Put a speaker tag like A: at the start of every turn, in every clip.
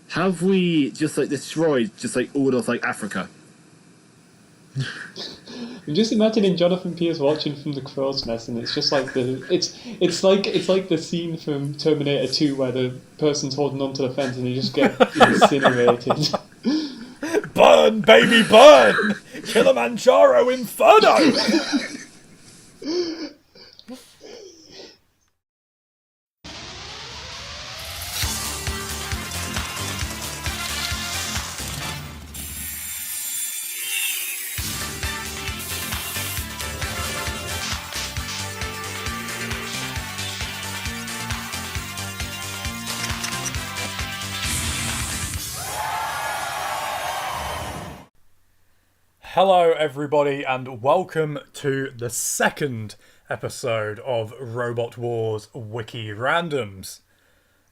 A: have we just like destroyed just like all of like Africa?
B: I'm just imagining Jonathan Pierce watching from the crow's nest, and it's just like it's like the scene from Terminator 2 where the person's holding onto the fence and they just get incinerated.
C: Burn, baby, burn! Kilimanjaro Inferno! Hello everybody and welcome to the second episode of Robot Wars Wiki Randoms.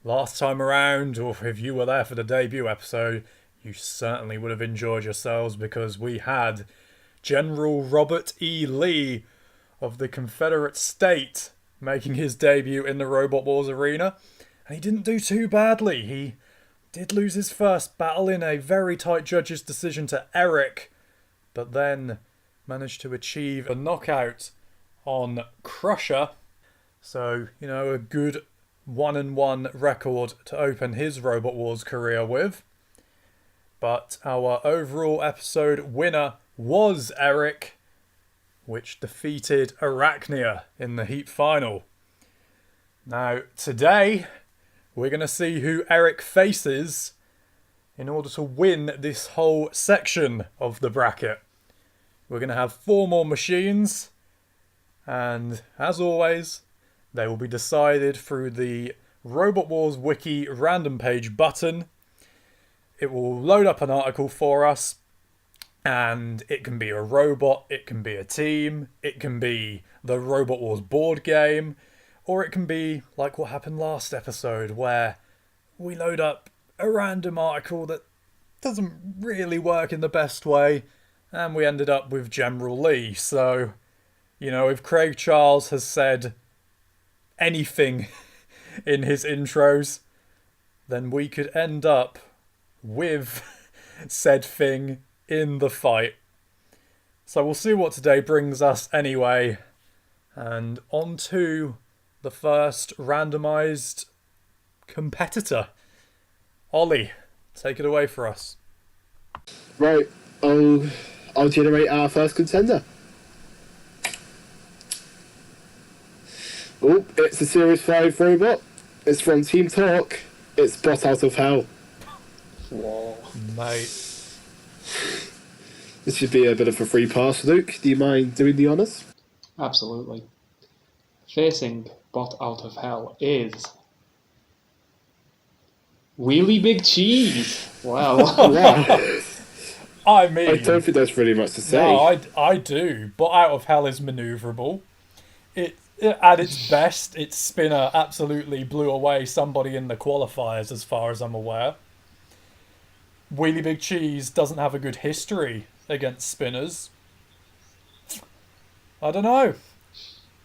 C: Last time around, or if you were there for the debut episode, you certainly would have enjoyed yourselves because we had General Robert E. Lee of the Confederate State making his debut in the Robot Wars arena, and he didn't do too badly. He did lose his first battle in a very tight judge's decision to Eric, but then managed to achieve a knockout on Crusher. So, you know, a good 1-1 record to open his Robot Wars career with. But our overall episode winner was Eric, which defeated Arachnia in the heat final. Now, today, we're going to see who Eric faces in order to win this whole section of the bracket. We're going to have 4 more machines, and as always, they will be decided through the Robot Wars Wiki random page button. It will load up an article for us, and it can be a robot, it can be a team, it can be the Robot Wars board game, or it can be like what happened last episode, where we load up a random article that doesn't really work in the best way, and we ended up with General Lee. So, you know, if Craig Charles has said anything in his intros, then we could end up with said thing in the fight. So we'll see what today brings us anyway. And on to the first randomised competitor. Ollie, take it away for us.
A: Right, I'll generate our first contender. Oh, it's a Series 5 robot. It's from Team Talk. It's Bot Out of Hell.
B: Whoa.
C: Mate.
A: This should be a bit of a free pass, Luke. Do you mind doing the honours?
B: Absolutely. Facing Bot Out of Hell is Wheelie Big Cheese. Wow.
A: Wow.
C: I mean,
A: I don't think there's really much to say.
C: No, I do. But Out of Hell is manoeuvrable. It at its best, its spinner absolutely blew away somebody in the qualifiers, as far as I'm aware. Wheelie Big Cheese doesn't have a good history against spinners. I don't know.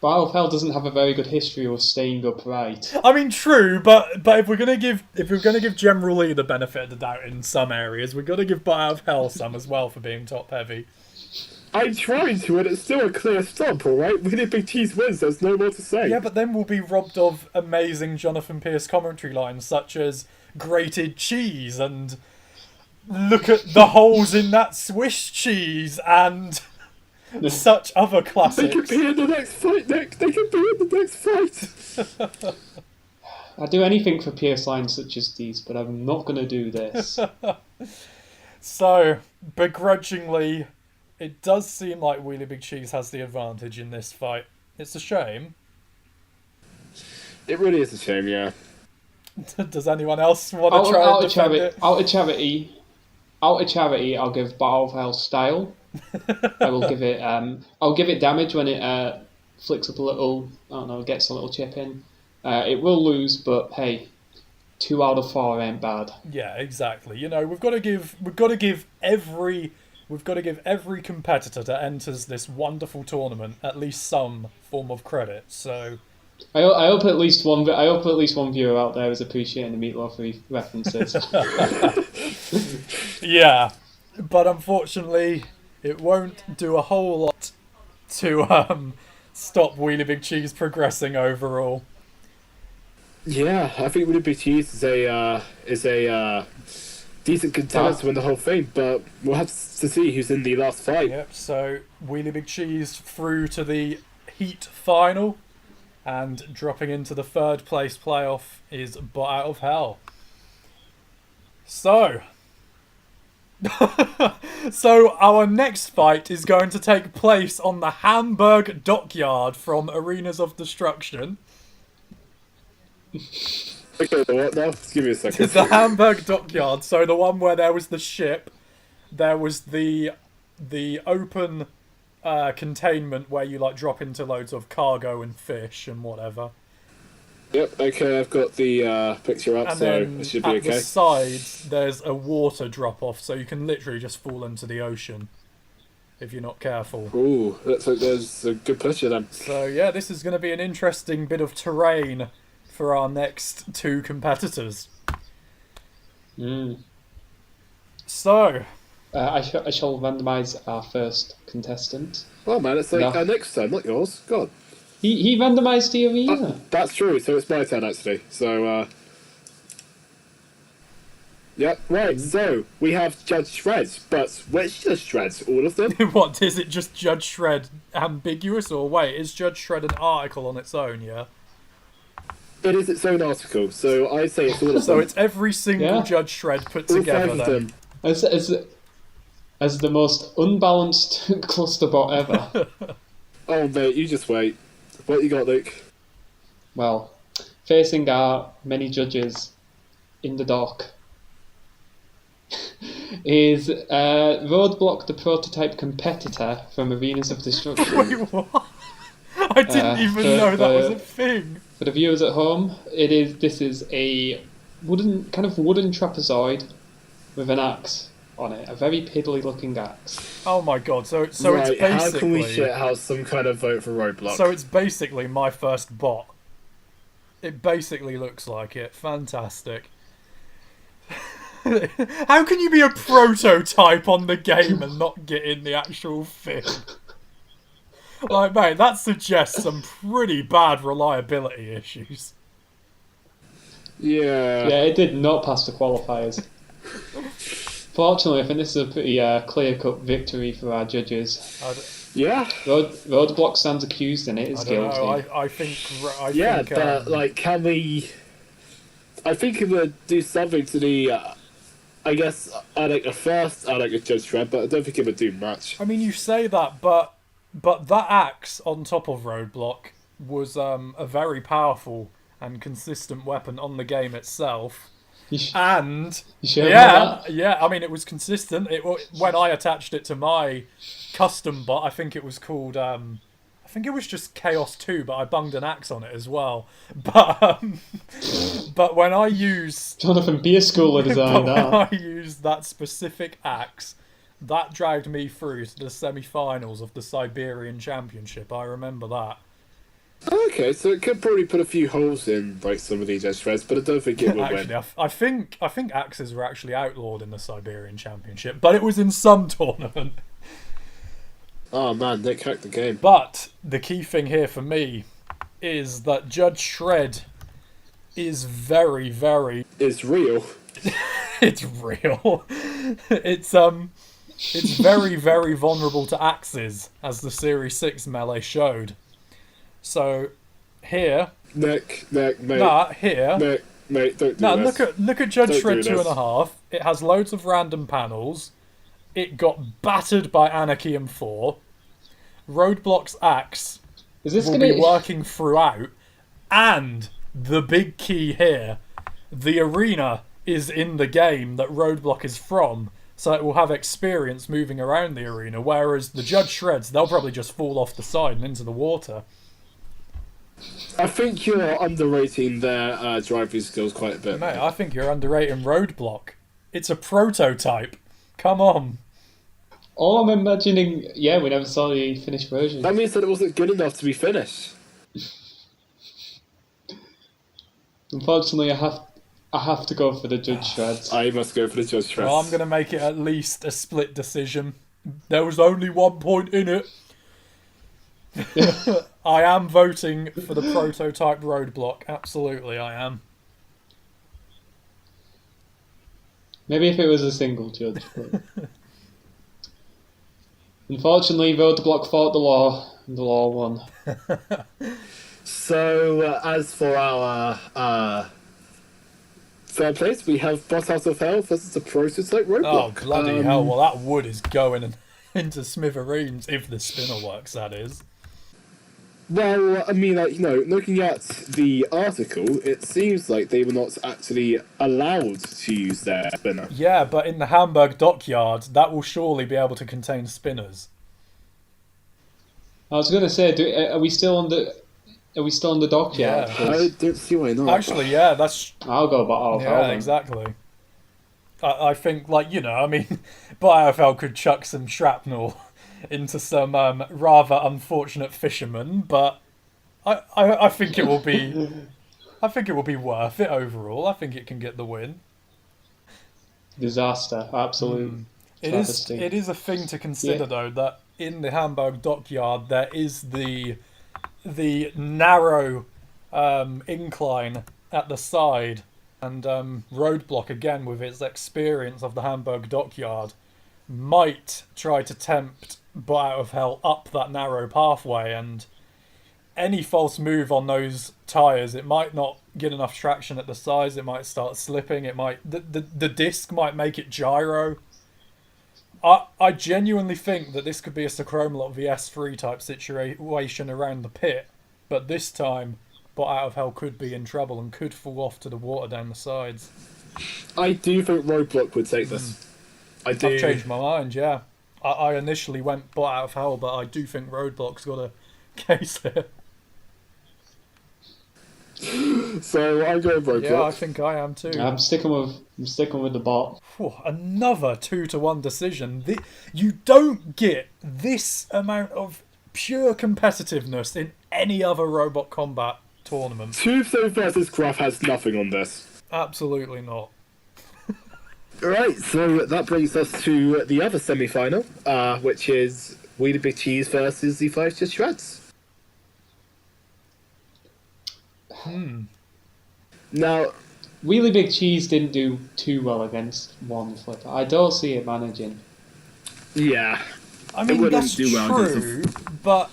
B: Bot Out of Hell doesn't have a very good history of staying upright.
C: I mean, true, but if we're gonna give General Lee the benefit of the doubt in some areas, we've got to give Bot Out of Hell some as well for being top heavy.
A: I'm trying to, and it's still a clear stomp, alright? Really Big Cheese wins, there's no more to say.
C: Yeah, but then we'll be robbed of amazing Jonathan Pierce commentary lines such as grated cheese and look at the holes in that Swiss cheese and such other classics.
A: They could be in the next fight, Nick. They could be in the next fight.
B: I'd do anything for Pierce lines such as these, but I'm not going to do this.
C: So, begrudgingly, it does seem like Wheelie Big Cheese has the advantage in this fight. It's a shame.
A: It really is a shame, yeah.
C: Does anyone else want to try and defend it?
B: Out of charity, I'll give Battle of Hell style. I will give it. I'll give it damage when it flicks up a little. I don't know, gets a little chip in. It will lose, but hey, 2 out of 4 ain't bad.
C: Yeah, exactly. You know, we've got to give every competitor that enters this wonderful tournament at least some form of credit. So,
B: I hope at least one. I hope at least one viewer out there is appreciating the Meatloaf references.
C: Yeah, but unfortunately, it won't do a whole lot to stop Wheelie Big Cheese progressing overall.
A: Yeah, I think Willie Big Cheese is a decent contender to win the whole thing, but we'll have to see who's in the last fight.
C: Yep, so Wheelie Big Cheese through to the heat final, and dropping into the third place playoff is Bot Out of Hell. So, so our next fight is going to take place on the Hamburg Dockyard from Arenas of Destruction.
A: Okay, the what now? Just give me a second.
C: The Hamburg Dockyard, so the one where there was the ship, there was the open containment where you like drop into loads of cargo and fish and whatever.
A: Yep, okay, I've got the picture up,
C: And
A: so
C: then
A: it should be
C: at
A: okay.
C: the sides, there's a water drop off, so you can literally just fall into the ocean if you're not careful.
A: Ooh, looks like there's a good picture then.
C: So yeah, this is going to be an interesting bit of terrain for our next two competitors. So,
B: I shall randomise our first contestant.
A: Oh man, it's like
B: No.
A: our next turn, not yours. God.
B: He randomised the arena.
A: That's true, so it's my turn actually. So, yep, right, so we have Judge Shreds, but which Judge Shreds? All of them?
C: what, is it just Judge Shred ambiguous, or wait, is Judge Shred an article on its own, yeah?
A: It is its own article, so I say it's all of
C: So
A: them.
C: it's every single
B: Yeah.
C: Judge Shred put
A: All
C: together
A: five of
C: then.
A: them.
B: As the most unbalanced clusterbot ever.
A: Oh mate, you just wait. What you got, Luke?
B: Well, facing our many judges in the dock is Roadblock, the prototype competitor from Arenas of Destruction.
C: Wait, what? I didn't even know that was a thing.
B: For the viewers at home, this is a wooden trapezoid with an axe on it, a very piddly looking axe.
C: Oh my god, so
A: right,
C: it's basically...
A: how can we shit house some kind of vote for Roadblock?
C: So it's basically my first bot. It basically looks like it. Fantastic. How can you be a prototype on the game and not get in the actual thing? Like, mate, that suggests some pretty bad reliability issues.
A: Yeah.
B: Yeah, it did not pass the qualifiers. Fortunately, I think this is a pretty clear-cut victory for our judges.
A: Yeah.
B: Roadblock stands accused and it is
C: I don't
B: guilty.
C: know, I think...
A: Yeah, but, like, can we... I think it would do something to the... I guess I'd like a Judge Shred, but I don't think it would do much.
C: I mean, you say that, but that axe on top of Roadblock was a very powerful and consistent weapon on the game itself. And
B: You sure about that?
C: yeah, I mean, it was consistent. When I attached it to my custom bot, I think it was called I think it was just Chaos 2, but I bunged an axe on it as well. But when I use
B: Jonathan Beerschooler designed
C: when
B: that.
C: I used that specific axe, that dragged me through to the semi-finals of the Siberian Championship. I remember that.
A: Okay, so it could probably put a few holes in like some of these Judge Shreds, but I don't think it will
C: Actually,
A: win.
C: I think axes were actually outlawed in the Siberian Championship, but it was in some tournament.
A: Oh man, Nick hacked the game.
C: But the key thing here for me is that Judge Shred is very, very...
A: It's real.
C: It's real. It's very, very vulnerable to axes, as the Series 6 melee showed. So, here...
A: Nick, mate.
C: Here...
A: Mate, don't do this.
C: Look at Judge
A: Don't
C: Shred
A: do this.
C: 2.5. It has loads of random panels. It got battered by Anakium 4. Roadblock's axe
B: Is this
C: will
B: gonna
C: be working throughout. And the big key here, the arena is in the game that Roadblock is from, so it will have experience moving around the arena, whereas the Judge Shreds, they'll probably just fall off the side and into the water.
A: I think you're underrating their driving skills quite a bit.
C: Mate, I think you're underrating Roadblock. It's a prototype. Come on.
B: All I'm imagining, we never saw the finished version.
A: That means that it wasn't good enough to be finished.
B: Unfortunately, I have to go for the judge shreds.
A: I must go for the judge shreds.
C: Well, I'm going to make it at least a split decision. There was only 1 point in it. I am voting for the prototype Roadblock. Absolutely, I am.
B: Maybe if it was a single judge. But... Unfortunately, Roadblock fought the law, and the law won.
A: So, as for our third place, we have Boss Out of Hell versus the prototype Roadblock.
C: Oh, bloody hell. Well, that wood is going into smithereens, if the spinner works, that is.
A: Well, I mean, like, looking at the article, it seems like they were not actually allowed to use their spinner.
C: Yeah, but in the Hamburg dockyard, that will surely be able to contain spinners.
B: I was going to say, are we still on the dockyard?
C: Yeah.
A: I don't see why not.
C: Actually, yeah, that's...
B: I'll go Bot
C: Yeah, exactly. I think, I mean, Bot AFL could chuck some shrapnel into some rather unfortunate fishermen, but I think it will be worth it overall. I think it can get the win.
B: Disaster, absolute.
C: It is a thing to consider though, that in the Hamburg dockyard there is the narrow incline at the side, and Roadblock, again with its experience of the Hamburg dockyard, might try to tempt Bot Out of Hell up that narrow pathway, and any false move on those tyres, it might not get enough traction at the sides, it might start slipping, the disc might make it gyro. I genuinely think that this could be a Sacromalot VS3 type situation around the pit, but this time Bot Out of Hell could be in trouble and could fall off to the water down the sides.
A: I do think Roadblock would take this.
C: I've changed my mind, yeah. I initially went Bot Out of Hell, but I do think Roadblock's got a case here.
A: So I'm going Roadblock.
C: Yeah, I think I am too.
B: I'm sticking with the bot.
C: Another 2-1 decision. You don't get this amount of pure competitiveness in any other robot combat tournament.
A: Tuso versus Gruff has nothing on this.
C: Absolutely not.
A: Right, so that brings us to the other semi-final, which is Wheelie Big Cheese versus the 5 Just Shreds. Now,
B: Wheelie Big Cheese didn't do too well against one flipper. I don't see it managing.
A: yeah.
C: I mean, that's
A: do well
C: true, but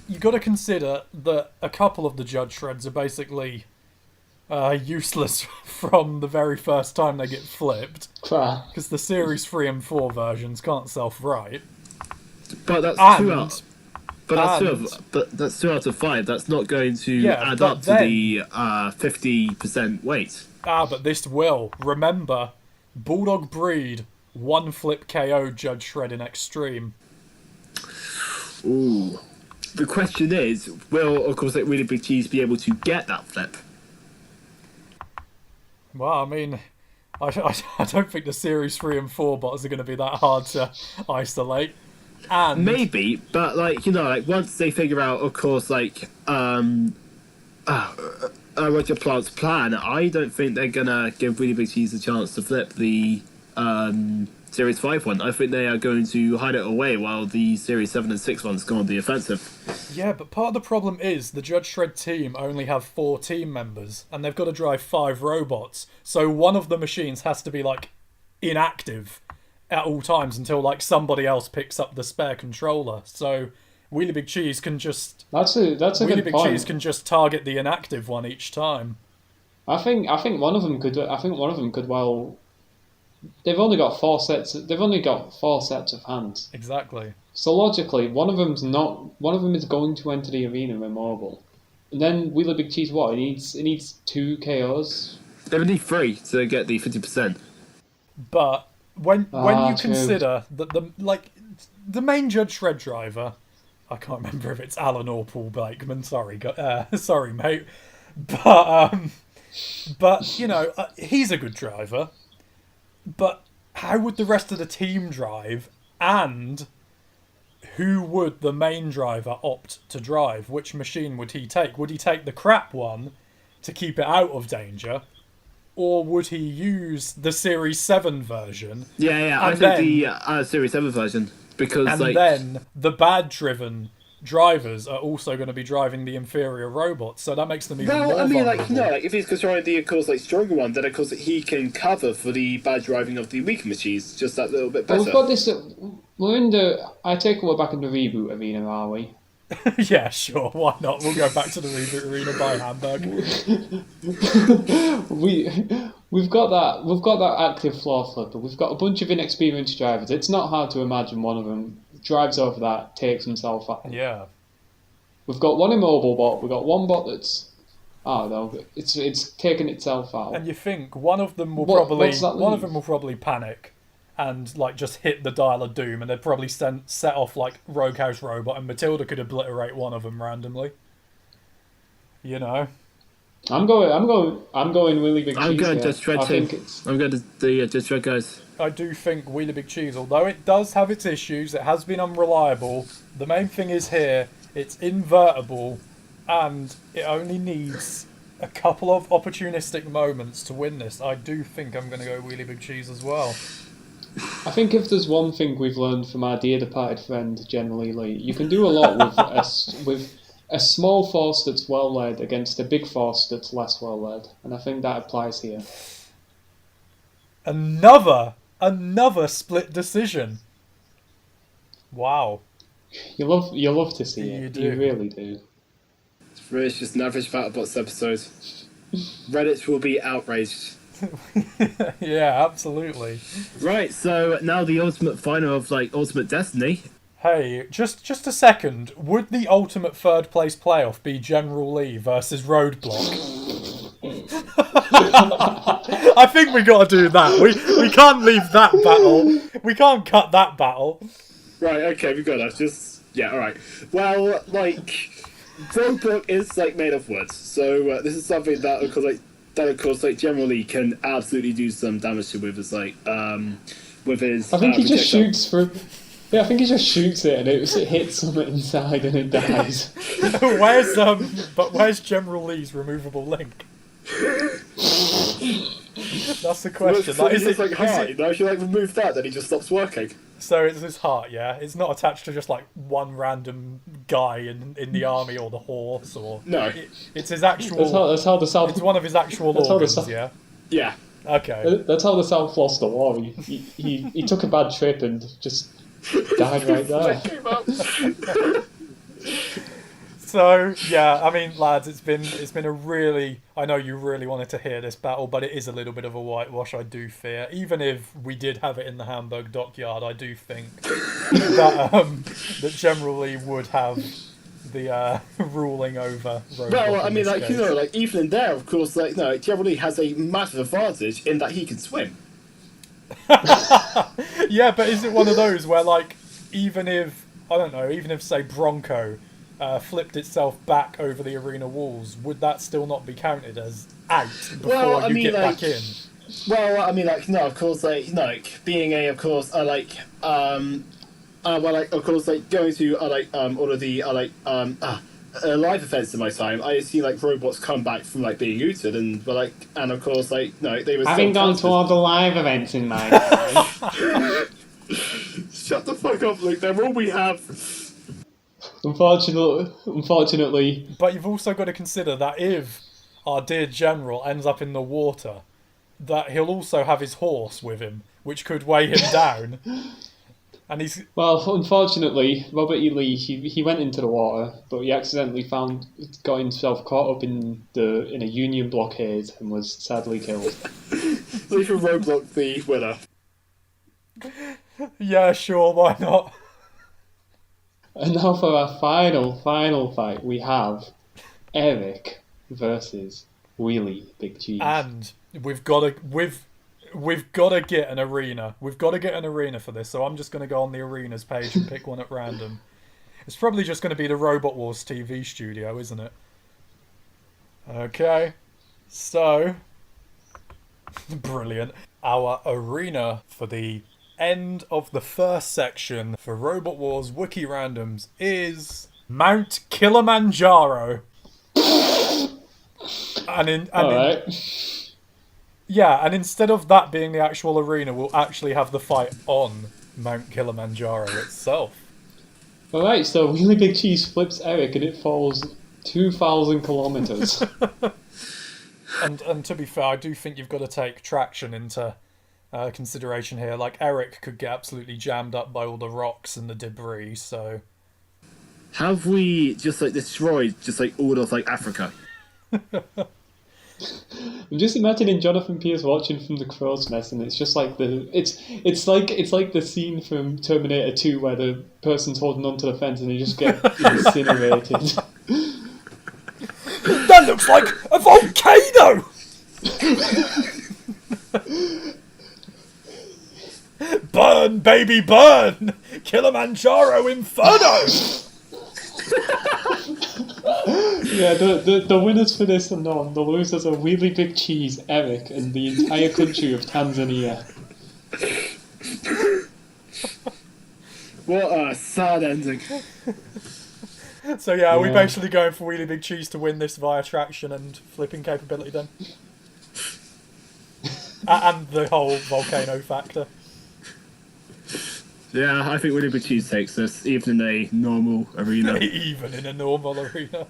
C: you got to consider that a couple of the Judge Shreds are basically useless from the very first time they get flipped, because the Series 3 and 4 versions can't self-right.
A: But that's two out. But that's 2 out of 5. That's not going to add up to the 50% weight.
C: But this will. Remember, Bulldog Breed 1 flip KO Judge Shred in Extreme.
A: Ooh. The question is, will, of course, Really Big Cheese be able to get that flip?
C: Well, I mean, I don't think the Series 3 and 4 bots are going to be that hard to isolate. And
A: maybe, but once they figure out, of course, Roger Plant's plan, I don't think they're gonna give Really Big Cheese a chance to flip the Series 5 one. I think they are going to hide it away while the Series 7 and 6 ones go on the offensive.
C: Yeah, but part of the problem is the Judge Shred team only have 4 team members, and they've got to drive 5 robots, so one of the machines has to be inactive at all times until somebody else picks up the spare controller. So Wheelie Big Cheese can just
B: Wheelie
C: Big Cheese can just target the inactive one each time.
B: I think one of them could. I think one of them could. Well, they've only got 4 sets. They've only got 4 sets of hands.
C: Exactly.
B: So logically, one of them is going to enter the arena immobile, and then Wheelie Big Cheese. What it needs 2 KOs.
A: They would need 3 to get the 50%.
C: But when you
B: true.
C: consider that the main Judge Shred driver, I can't remember if it's Alan or Paul Blakeman. Sorry, sorry, mate. But he's a good driver. But how would the rest of the team drive? And who would the main driver opt to drive? Which machine would he take? Would he take the crap one, to keep it out of danger? Or would he use the Series 7 version?
A: Yeah, I think the Series 7 version. Because,
C: and then the bad-driven drivers are also going to be driving the inferior robots, so that makes them even more vulnerable.
A: If he's controlling the, of course, stronger one, then, of course, he can cover for the bad driving of the weaker machines just that little bit better.
B: We've got this... We're in the... I take it we're back in the reboot arena, are we?
C: Yeah, sure, why not? We'll go back to the reboot arena by Hamburg.
B: We've got that active floor flipper. We've got a bunch of inexperienced drivers. It's not hard to imagine one of them drives over that, takes himself out.
C: Yeah.
B: We've got one immobile bot. We've got one bot that's... I don't know. It's taken itself out.
C: And you think one of them will probably panic and just hit the dial of doom, and they'd probably set off Roguehouse Robot, and Matilda could obliterate one of them randomly. You know.
B: I'm going really big cheese.
A: I'm going
B: here.
A: to Shred too. I'm going to the Just Shred guys.
C: I do think Wheelie Big Cheese, although it does have its issues, it has been unreliable. The main thing is here, it's invertible, and it only needs a couple of opportunistic moments to win this. I do think I'm going to go Wheelie Big Cheese as well.
B: I think if there's one thing we've learned from our dear departed friend, generally, you can do a lot with a small force that's well led against a big force that's less well led, and I think that applies here.
C: Another split decision. Wow.
B: You love to see it.
C: You do.
B: You really do.
A: It's just an average BattleBots episode. Reddit will be outraged.
C: Yeah, absolutely.
A: Right, so now the ultimate final of Ultimate Destiny.
C: Hey, just a second. Would the ultimate third place playoff be General Lee versus Roadblock? I think we got to do that. We can't leave that battle. We can't cut that battle.
A: Right, okay, we've got that. Alright. Well, Roadblock is made of wood, so this is something that of course generally can absolutely do some damage to with his with his.
B: I think he just shoots through. Yeah, I think he just shoots it and it hits something inside and it dies.
C: Where's General Lee's removable link? That's the question.
A: So it's heart. If you remove that, then he just stops working.
C: So it's his heart, yeah. It's not attached to just one random guy in the army or the horse or
A: no.
C: It's his actual.
B: That's how the South.
C: It's one of his actual organs, yeah.
A: Yeah.
C: Okay.
B: That's how the South lost the war. He took a bad trip and just died right there.
C: So yeah, I mean, lads, it's been a really. I know you really wanted to hear this battle, but it is a little bit of a whitewash. I do fear, even if we did have it in the Hamburg dockyard, I do think that General Lee would have the ruling over. Roadblock.
A: Well, I mean, even in there, of course, General Lee has a massive advantage in that he can swim.
C: Yeah, but is it one of those where even if say Bronco flipped itself back over the arena walls, would that still not be counted as out before you get back in?
A: Well, I mean, no, of course, being a, of course, of course, going to, all of the, live events in my time, I see, robots come back from, being looted, and, and of course, they were
B: having gone to all the live events in my time.
A: Shut the fuck up, Luke, they're all we have.
B: Unfortunately.
C: But you've also got to consider that if our dear General ends up in the water, that he'll also have his horse with him, which could weigh him down. And he's...
B: Well, unfortunately, Robert E. Lee, he went into the water, but he accidentally got himself caught up in a Union blockade and was sadly killed.
A: So you can Roadblock the winner.
C: Yeah, sure, why not?
B: And now for our final fight, we have Eric versus Wheelie Big Cheese.
C: And we've got to get an arena. We've got to get an arena for this. So I'm just going to go on the arenas page and pick one at random. It's probably just going to be the Robot Wars TV studio, isn't it? Okay. So, brilliant. Our arena for the end of the first section for Robot Wars Wiki Randoms is Mount Kilimanjaro.
B: Alright.
C: Yeah, and instead of that being the actual arena, we'll actually have the fight on Mount Kilimanjaro itself.
B: Alright, so Really Big Cheese flips Eric and it falls 2,000 kilometres.
C: And to be fair, I do think you've got to take traction into consideration here. Like, Eric could get absolutely jammed up by all the rocks and the debris, so...
A: Have we just like destroyed just like all of like Africa?
B: I'm just imagining Jonathan Pierce watching from the crow's nest, and it's just like it's like the scene from Terminator 2 where the person's holding onto the fence and they just get incinerated.
C: That looks like a volcano! Burn, baby, burn! Kilimanjaro Inferno!
B: Yeah, the winners for this are known. The losers are Really Big Cheese, Eric, and the entire country of Tanzania.
A: What a sad ending.
C: So yeah, are we basically going for Really Big Cheese to win this via traction and flipping capability then? And the whole volcano factor.
A: Yeah, I think Really Big Cheese takes this, even in a normal arena.
C: Even in a normal arena.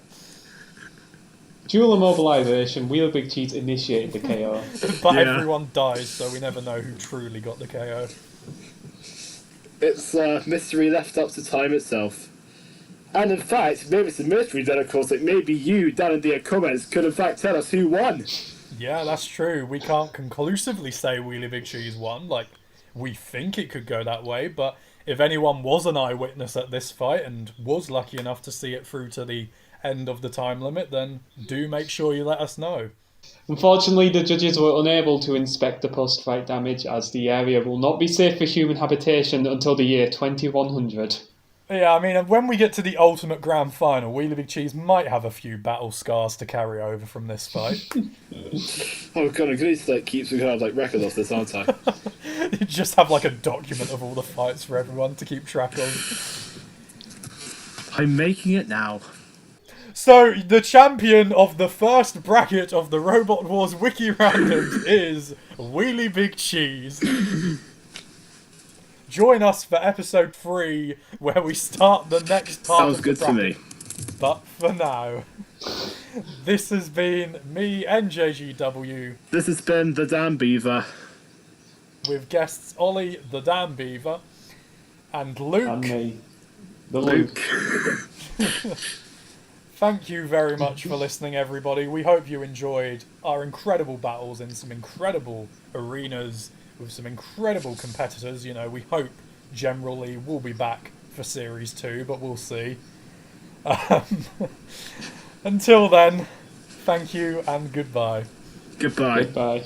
B: Dual immobilization, Really Big Cheese initiated the KO.
C: But
A: Yeah.
C: everyone dies, so we never know who truly got the KO.
A: It's a mystery left up to time itself. And in fact, maybe it's a mystery that, of course, like maybe you down in the comments could in fact tell us who won.
C: Yeah, that's true. We can't conclusively say Really Big Cheese won. Like, we think it could go that way, but if anyone was an eyewitness at this fight and was lucky enough to see it through to the end of the time limit, then do make sure you let us know.
B: Unfortunately, the judges were unable to inspect the post-fight damage as the area will not be safe for human habitation until the year 2100.
C: Yeah, I mean, when we get to the ultimate grand final, Really Big Cheese might have a few battle scars to carry over from this fight.
A: Oh god, I'm going to like, keep some kind of like record of this, aren't I?
C: You just have like a document of all the fights for everyone to keep track of.
A: I'm making it now.
C: So, the champion of the first bracket of the Robot Wars Wiki Randoms is Really Big Cheese. Join us for episode 3, where we start the next part
A: Sounds
C: of
A: good
C: the
A: to
C: bracket.
A: me.
C: But for now, this has been me, NJGW,
A: This has been TheDamBeaver.
C: with guests Ollie, TheDamBeaver, and Luke.
B: And me, the Luke.
C: Thank you very much for listening, everybody. We hope you enjoyed our incredible battles in some incredible arenas with some incredible competitors. You know, we hope generally we'll be back for Series 2, but we'll see. Until then, thank you and goodbye.
A: Goodbye.
B: Goodbye.